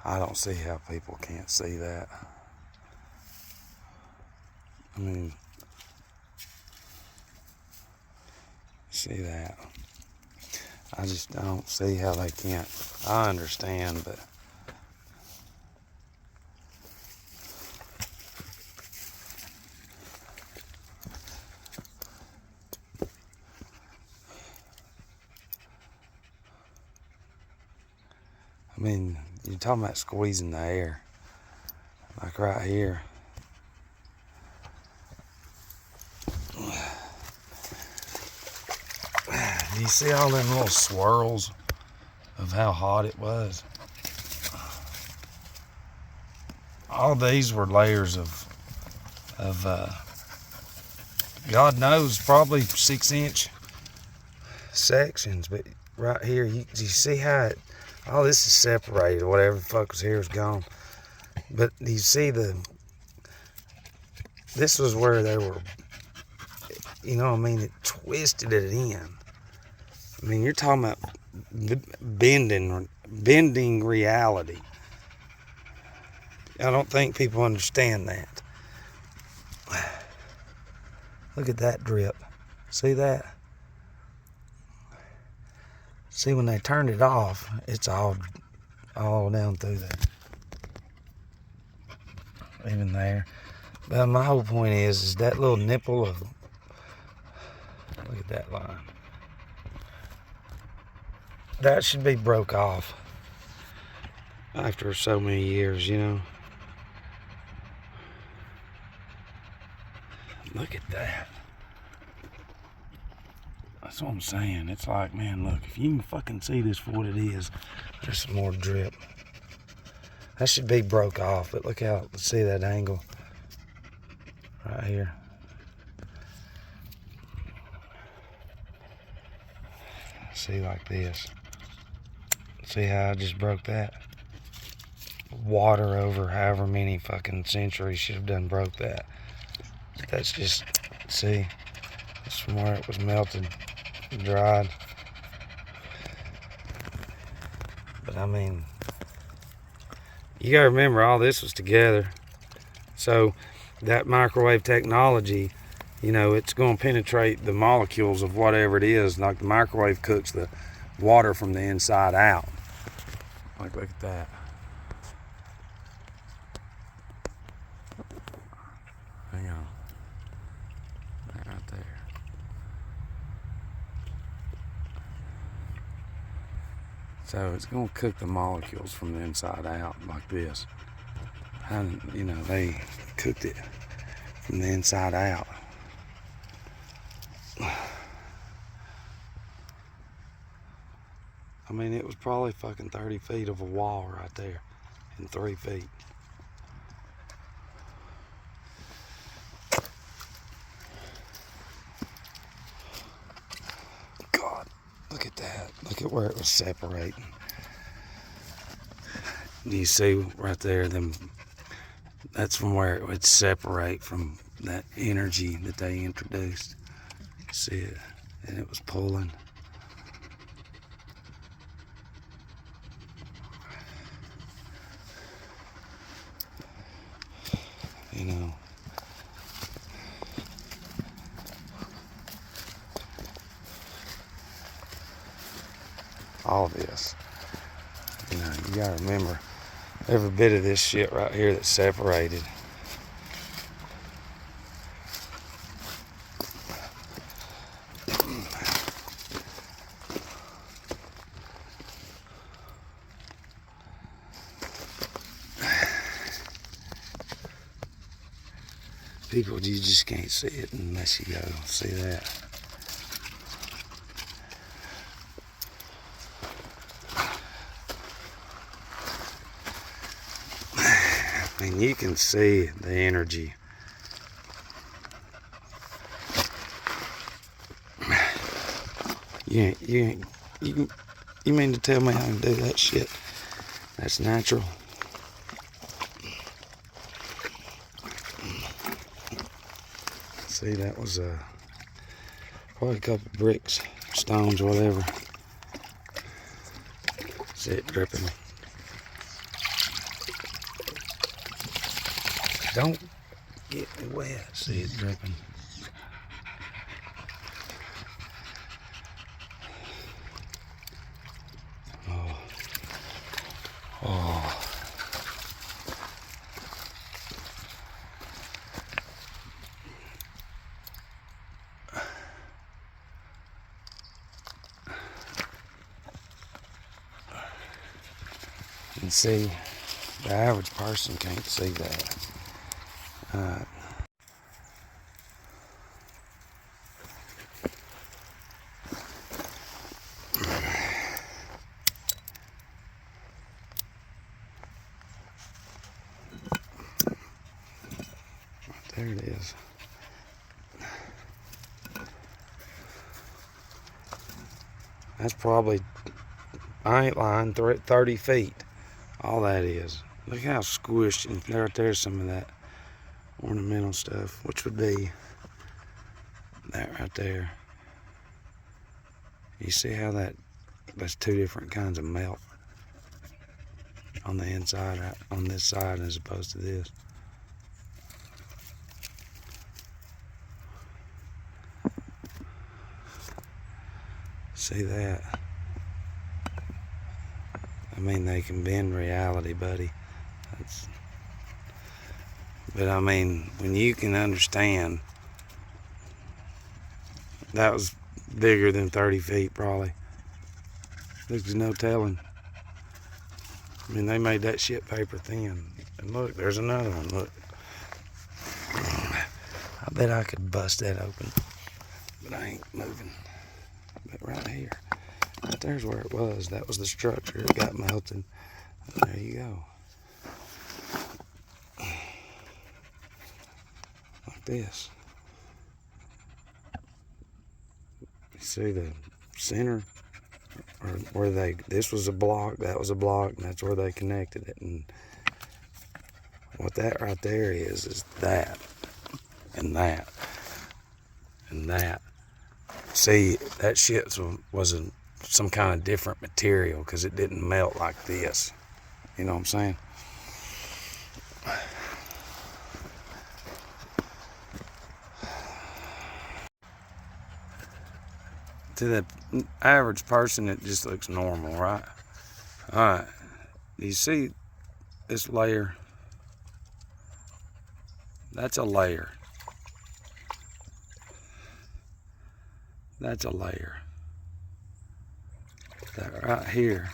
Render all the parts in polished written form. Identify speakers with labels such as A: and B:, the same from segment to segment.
A: I don't see how people can't see that. I mean, see that? I just don't see how they can't. I understand, but I mean, you're talking about squeezing the air, like right here. Do you see all them little swirls of how hot it was? All these were layers of God knows, probably 6-inch sections, but right here, you see how it, all this is separated, whatever the fuck was here is gone. But you see this was where they were, you know what I mean, it twisted it in. I mean, you're talking about bending reality. I don't think people understand that. Look at that drip. See that? See, when they turned it off, it's all down through there. Even there. But my whole point is that little nipple of, look at that line. That should be broke off after so many years, you know. Look at that. That's what I'm saying. It's like, man, look, if you can fucking see this for what it is, there's some more drip. That should be broke off, but look how, let's see that angle right here. See, like this. See how I just broke that? Water over however many fucking centuries should have done broke that. That's just, see, that's from where it was melted, dried. But I mean, you gotta remember all this was together. So that microwave technology, you know, it's gonna penetrate the molecules of whatever it is. Like the microwave cooks the water from the inside out. Like, look at that. Hang on. Right there. So it's going to cook the molecules from the inside out like this. And, you know, they cooked it from the inside out. I mean, it was probably fucking 30 feet of a wall right there in 3 feet. God, look at that. Look at where it was separating. Do you see right there? That's from where it would separate from that energy that they introduced. You can see it, and it was pulling. You know, all this, you know, you gotta remember every bit of this shit right here that's separated. People, you just can't see it unless you go see that. I mean, you can see the energy. You mean to tell me I can do that shit? That's natural. See, that was probably a couple bricks, stones, whatever. See it dripping. Don't get wet. See it dripping. Oh. Oh. And see, the average person can't see that. There it is. That's probably, I ain't lying, 30 feet. All that is. Look how squished, and there's some of that ornamental stuff, which would be that right there. You see how that's two different kinds of melt on the inside, on this side as opposed to this. See that? I mean, they can bend reality, buddy. But I mean, when you can understand, that was bigger than 30 feet probably. There's no telling. I mean, they made that shit paper thin. And look, there's another one, look. I bet I could bust that open, but I ain't moving. But right here, right there's where it was. That was the structure. It got melted. And there you go. Like this. You see the center? Or where this was a block, that was a block, and that's where they connected it. And what that right there is that, and that, and that. See, that shit was some kind of different material because it didn't melt like this. You know what I'm saying? To the average person, it just looks normal, right? Alright, do you see this layer? That's a layer. That's a layer. That right here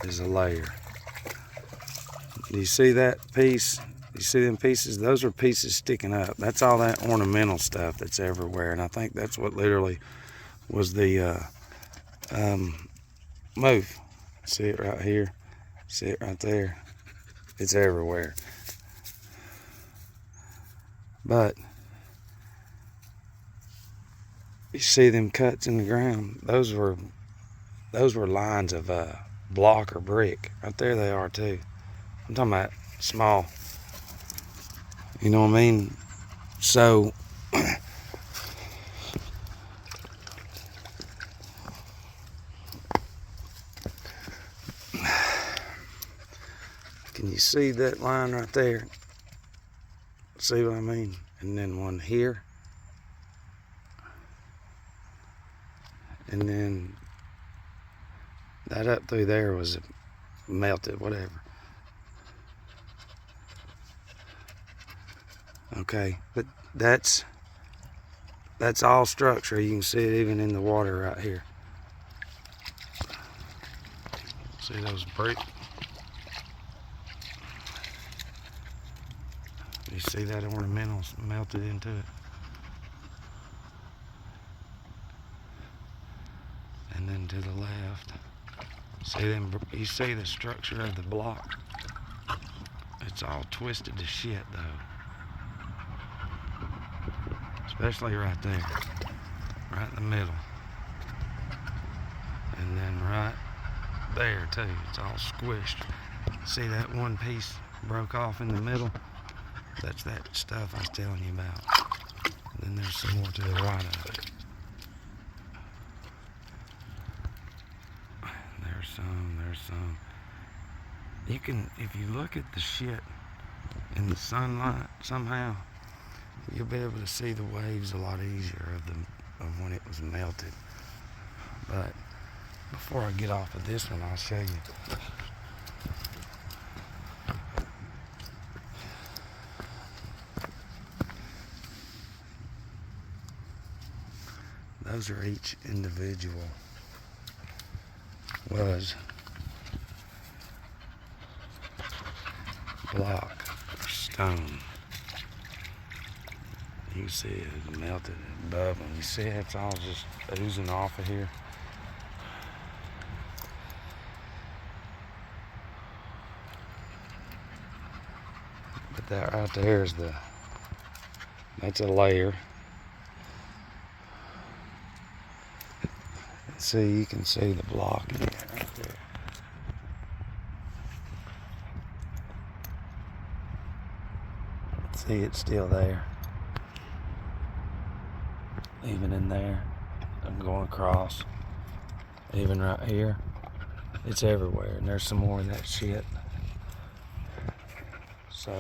A: is a layer. Do you see that piece? You see them pieces? Those are pieces sticking up. That's all that ornamental stuff that's everywhere. And I think that's what literally was the move. See it right here? See it right there? It's everywhere. But you see them cuts in the ground? Those were lines of block or brick. Right there they are too. I'm talking about small. You know what I mean? So can you see that line right there? See what I mean? And then one here. And then that up through there was melted, whatever. Okay, but that's all structure. You can see it even in the water right here. See those bricks? You see that ornamental melted into it? And then to the left, see them? You see the structure of the block? It's all twisted to shit though. Especially right there, right in the middle. And then right there too, it's all squished. See that one piece broke off in the middle? That's that stuff I was telling you about. And then there's some more to the right of it. There's some. You can, if you look at the shit in the sunlight somehow, you'll be able to see the waves a lot easier of when it was melted. But before I get off of this one, I'll show you. Those are each individual was block or stone. You can see it melted above them. You see it's all just oozing off of here. But that right there is that's a layer. See, you can see the block in there right there. See, it's still there. Even in there, I'm going across. Even right here, it's everywhere. And there's some more of that shit. So,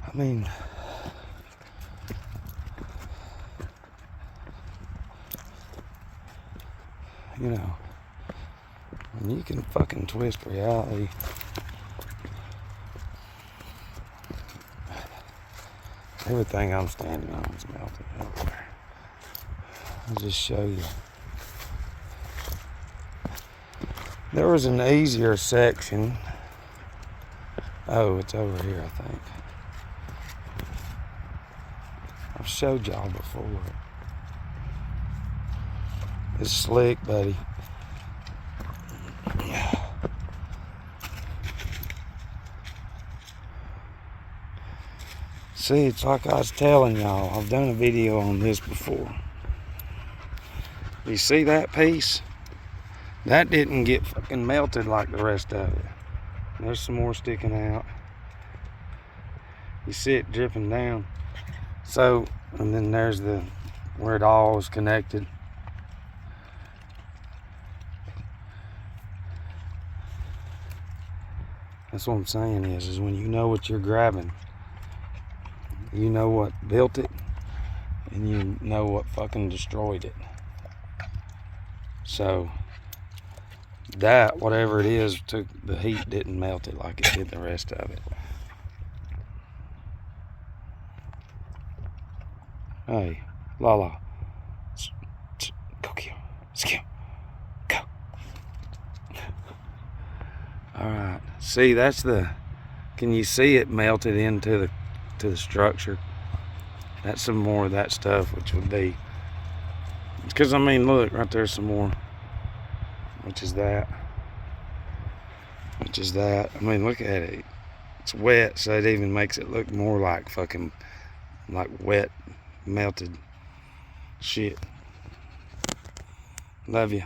A: I mean, you know, when you can fucking twist reality, everything I'm standing on is melted everywhere. I'll just show you. There was an easier section. Oh, it's over here, I think. I've showed y'all before. It's slick, buddy. See, it's like I was telling y'all. I've done a video on this before. You see that piece? That didn't get fucking melted like the rest of it. There's some more sticking out. You see it dripping down. So, and then there's where it all was connected. That's what I'm saying is when you know what you're grabbing, you know what built it, and you know what fucking destroyed it. So that, whatever it is, the heat didn't melt it like it did the rest of it. Hey, Lala, go kill, skill, go. All right, see, that's can you see it melted into the structure? That's some more of that stuff, which would be, because I mean, look, right there's some more, which is that. I mean, look at it. It's wet, so it even makes it look more like fucking, like wet, melted shit. Love you.